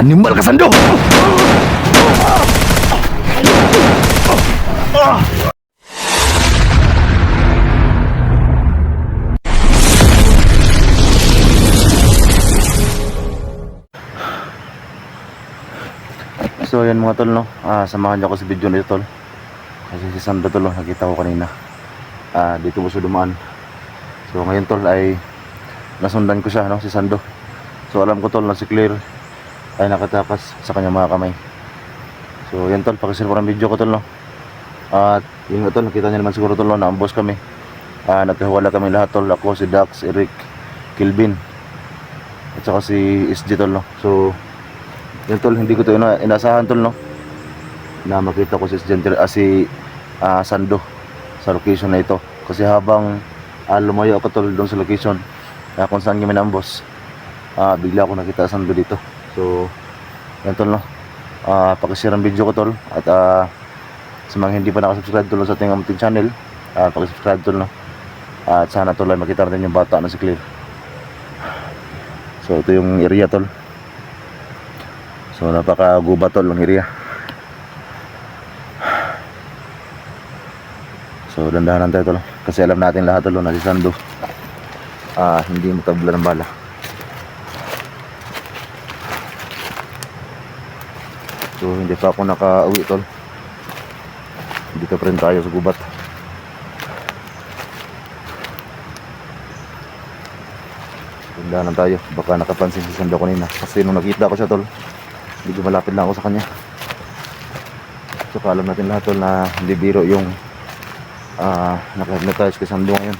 Animal ka, Sando! So yan mga tol, no, samahan niyo ako sa video nito tol. Kasi si Sando tol, nakita ko kanina dito mo siya dumaan. So ngayon tol ay nasundan ko siya, no, si Sando. So alam ko tol na si Claire ay nakatakas sa kanyang mga kamay. So yan tol, pakishare ko ng video ko tol, no. At yun nga tol, nakita niyo naman siguro tol, no, na ambos kami. Nagkahiwala kami lahat tol, ako, si Dax, Eric, Kilvin at saka si SG tol, no. So yan tol, hindi ko to inasahan tol, no, na makita ko si Sando sa location na ito. Kasi habang lumayo ako tol doon sa location kung saan kami naambos, bigla ako nakita Sando dito. So yan tol, no, pakishare ang video ko tol. At sa mga hindi pa nakasubscribe tol sa ating ating channel, pakisubscribe tol, no. At sana tol ay makita natin yung bata na si Claire. So ito yung area tol. So napaka-guba tol ang area. So dandahanan tayo tol, kasi alam natin lahat tol na si Sando hindi matabla ng bala. So hindi pa ako naka-uwi tol, dito pa rin tayo sa gubat. Dandahanan tayo, baka nakapansin si Sando kanina, kasi nung nakita ko siya tol, medyo malapit lang ako sa kanya. So alam natin lahat tol na hindi biro yung naka-hypnotize kay Sando ngayon.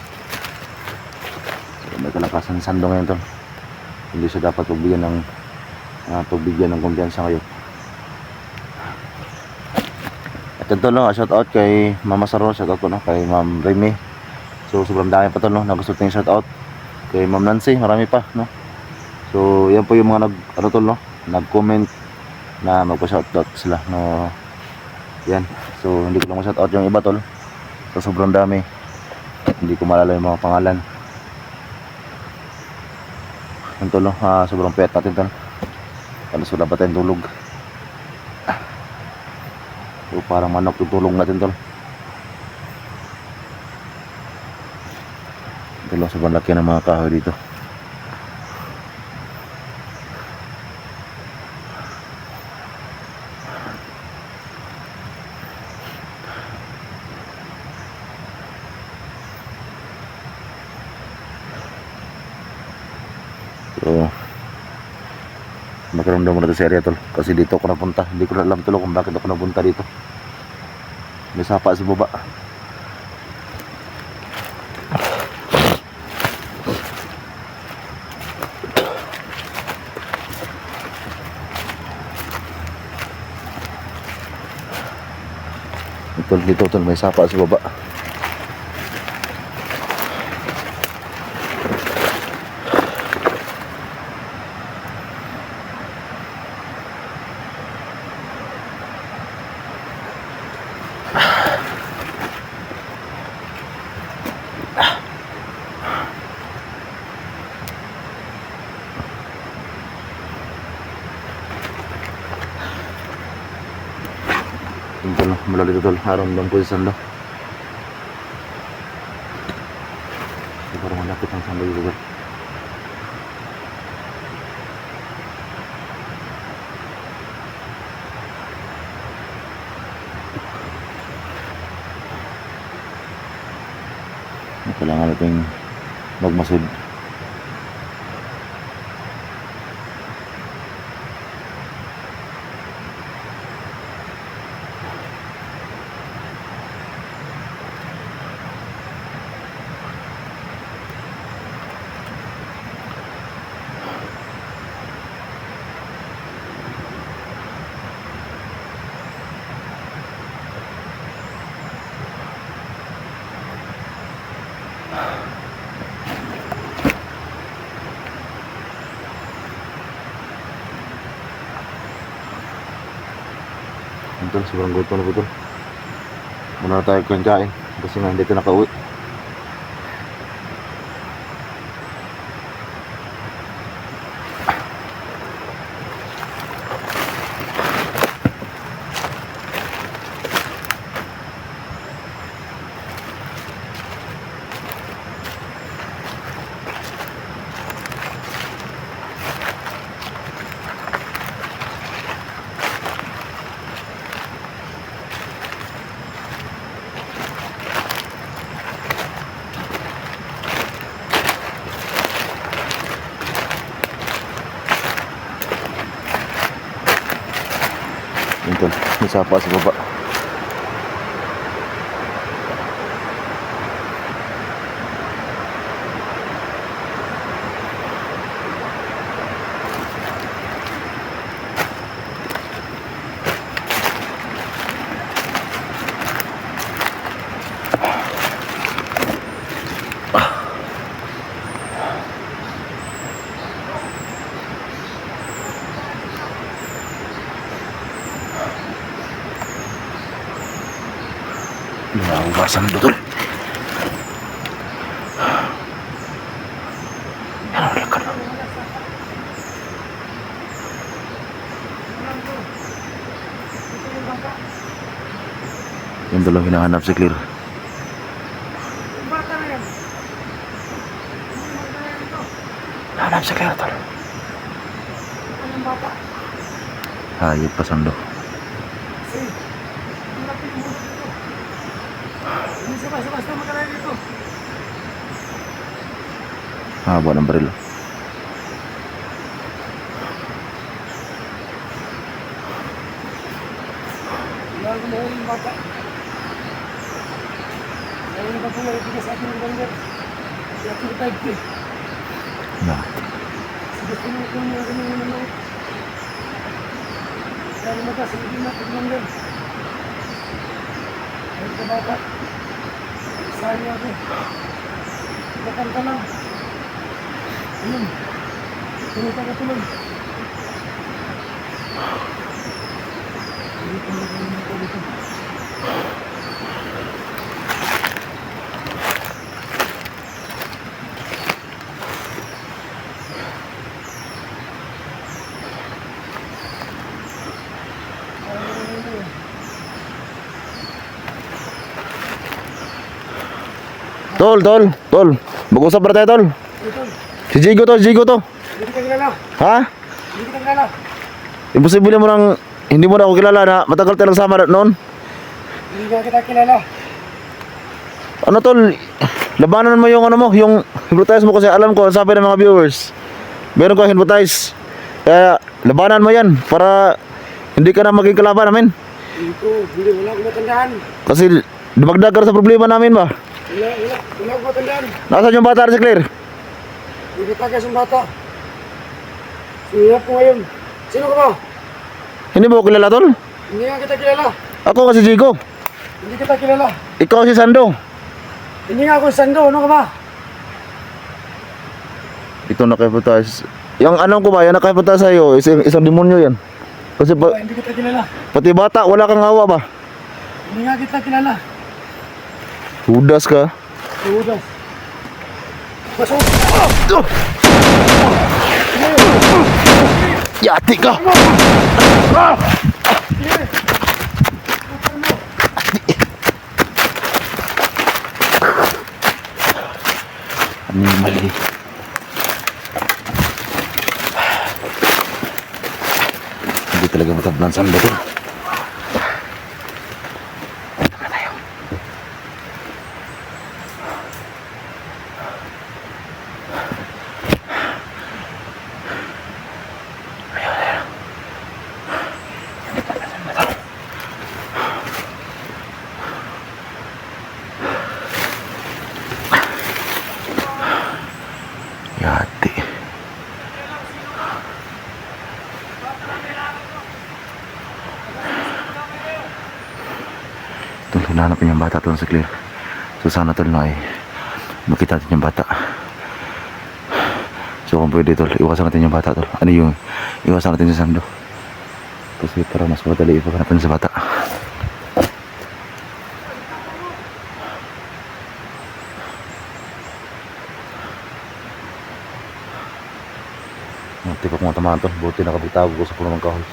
So may kalakasan ni Sando ngayon tol, hindi siya dapat pagbigyan ng kumpiyansa ngayon. At ito tol, no, shout out kay Mama Saro, shout out ko, no, kay Ma'am Remy. So sobrang dami pa tol, no, na gusto tayong shout out kay Ma'am Nancy, marami pa, no. So yan po yung mga tol, no, nag-comment na magpa-shoutout sila, no. Yan, so hindi ko lang ma-shoutout yung iba tol, so sobrang dami, hindi ko maalala yung mga pangalan. Yan tol, no, sobrang pet natin tol, halos wala pa tayong tulog. So parang manok tutulong natin tol. Ito lang, sobrang laki ng mga kahoy dito. So makiramdam mo na ito sa area tol, kasi dito ako napunta. Hindi ko na alam tol kung bakit ako napunta dito. May sapa sa baba. Dito tol, may sapa sa baba. Ito lang, mula dito tol, haramdam ko si Sando. Parang malapit ang Sando dito tol. Kailangan natin magmasid. Tol, sobrang gutom na po tol. Muna na tayo kain kasi nga hindi ka nakauwi. natin tol. May sapa sa baba. Naubasan dito tol. Yan ulit ka lang. Yung dalaw hinahanap si Claire. Hinahanap si Claire tol. Hayop pa sando. Haba ng baril. Nah. Saya aku. Tekan kanan. Tulung. Tulung tak tulung. Tol. Mag-usap na tayo, tol. Si Jigo to. Hindi kita kilala. Ha? Hindi kita kilala. Imposible mo nang hindi mo na ako kilala na matagal tayo nagsama noon. Hindi nga kita kilala. Ano, tol? Labanan mo yung ano mo, yung hypnotize mo kasi alam ko, sabi ng mga viewers. Meron ko hypnotize. Kaya labanan mo yan para hindi ka na maging kalaban namin. Hindi, wala akong matandaan. Kasi dumagdag ka sa problema namin ba? Wala akong matandaan. Nasaan yung bata si Claire? Hindi kita tagas yung bata. Sinunod ko ngayon. Sino ka ba? Hindi mo ako kilala, tol? Hindi nga kita kilala. Ako kasi Jigo. Hindi kita kilala. Ikaw si Sando. Hindi nga ako sando. Ano ka ba? Ito naka-hypnotize. Yung anong ko ba, yan naka-hypnotize sa'yo, isang demonyo yan. Kasi Hindi kita kilala. pati bata, wala kang hawa ba? Hindi nga kita kilala. Hudas ka. Udas. Pasok. Yati ka! Ano yung mali? Hindi talaga matablan sa ando. Yati. Ito, hinahanap niya yung bata ito sa Claire. So sana tol na ay makita natin yung bata. So kung pwede tol, iwasan natin yung bata tol. Ano yung iwasan natin si Sando. Kasi para mas madali ipaghanapin sa bata. Muntik ako mga tamaan tol. Buti nakabitago ko sa puno ng kahoy.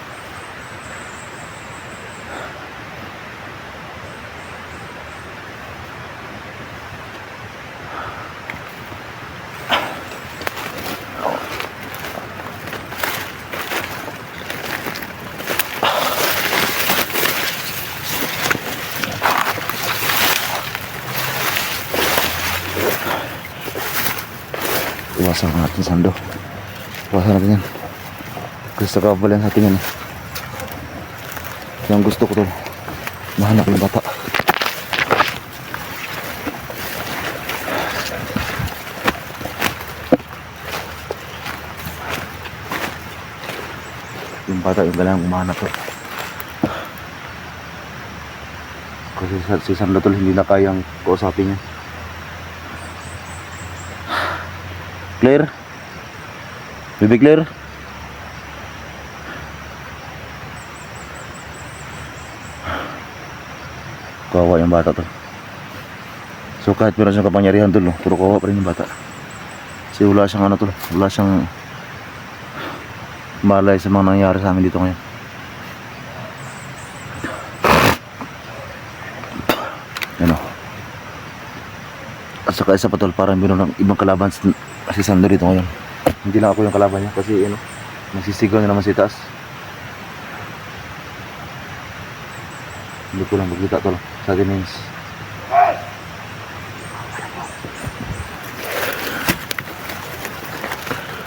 Iwasan natin Sando. Iwasan natin yan. Kasi sa kabalan sa atin yan. Yung gusto ko tol, mahanap yung bata. Yung bata yung kailangan umahanap tol. Kasi si Sandra tol hindi na kayang kausapin niya. Claire? Baby Claire? Kawawa yung bata tol. So kahit meron siyang kapangyarihan tol, no? Pero kawawa pa rin yung bata. Kasi wala siyang ano tol, wala siyang malay sa mga nangyari sa amin dito ngayon. Ano? At saka isa pa tol, parang meron ng ibang kalaban si Sandro dito ngayon. Hindi lang ako yung kalaban niya kasi ano, nagsisigaw na naman si taas. Hindi ko lang magkita tol sa atin means.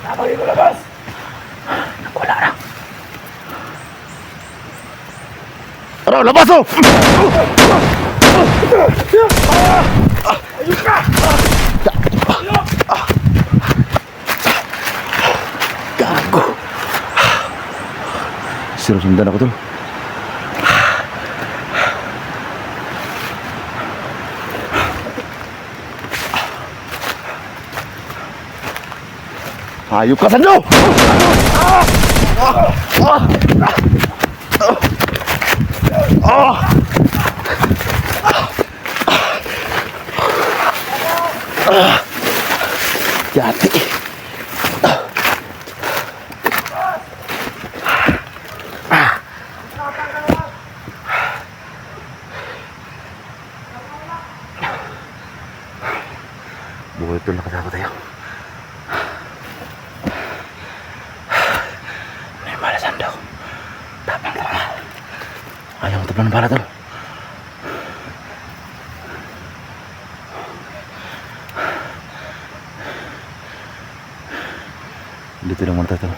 Tapos yung labas! Wala na. Tara, labas oh! Ayun ka! Gago. Sinusundan ako tol. Hayop ka, Sandro! Yati. Buhay ito, nakasama tayo. May bala, Sandro. Tapang ka. Ayaw mo tapang ng bala, tol. Dito lang muna tayo, tol.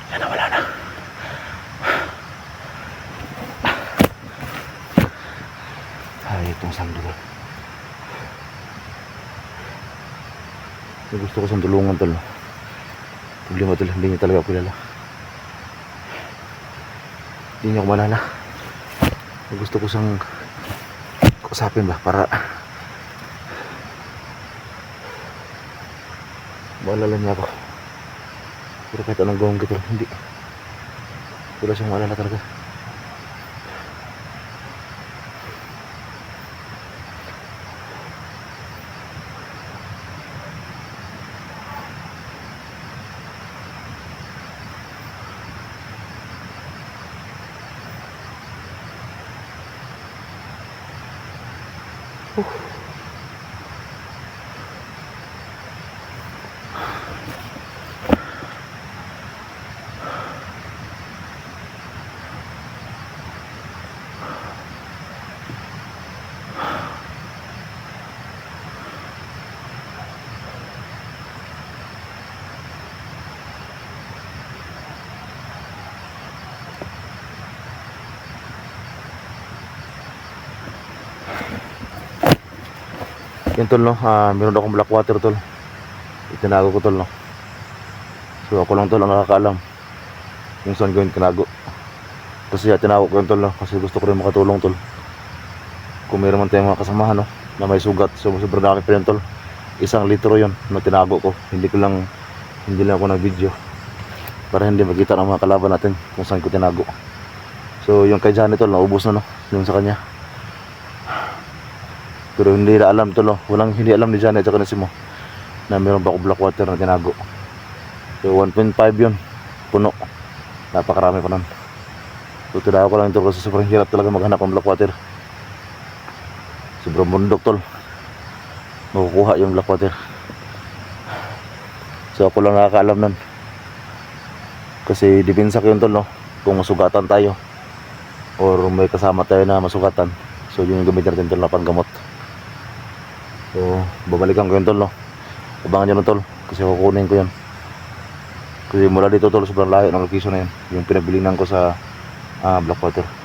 Yan na, wala na. Ay, itong Sandro, tol. Gusto ko siyang tulungan tol. Problema tol, hindi niya talaga ako kilala. Hindi niya ako malala. Gusto ko siyang kausapin ba para maalala niya ako. Pero kahit anong gawin ko tol, hindi. Wala siyang maalala talaga. Yan tol no, meron akong black water tol. Itinago ko tol no. So ako lang tol ang nakakaalam kung saan ko yung tinago. Kasi tinago ko yun tol no, kasi gusto ko rin makatulong tol. Kung meron man tayong mga kasamahan no, na may sugat, so sobrang dami pa yun tol. 1 litro yun na tinago ko. Hindi lang ako nag-video para hindi makita ng mga kalaban natin kung saan ko tinago. So yung kay Johnny tol, naubos na no, yung sa kanya. Pero hindi na alam tol, hindi alam ni Johnny at saka na si Mo na meron pa ako black water na tinago. So 1.5 yun, puno. Napakarami pa nun. So tinago ko lang ito kasi sobrang hirap talaga maghanap ng black water. Sobrang bundok tol, makukuha yung black water. So ako lang nakakaalam nun. Kasi depensa ko yun tol no, kung masugatan tayo or may kasama tayo na masugatan. So yun yung gamitin natin tol na panggamot. So babalikan ko yun tol no. Abangan nyo nun tol. Kasi kukunin ko yun. Kasi mula dito tol, sobrang layo ng location na yun. Yung pinagbilinan ko sa Blackwater.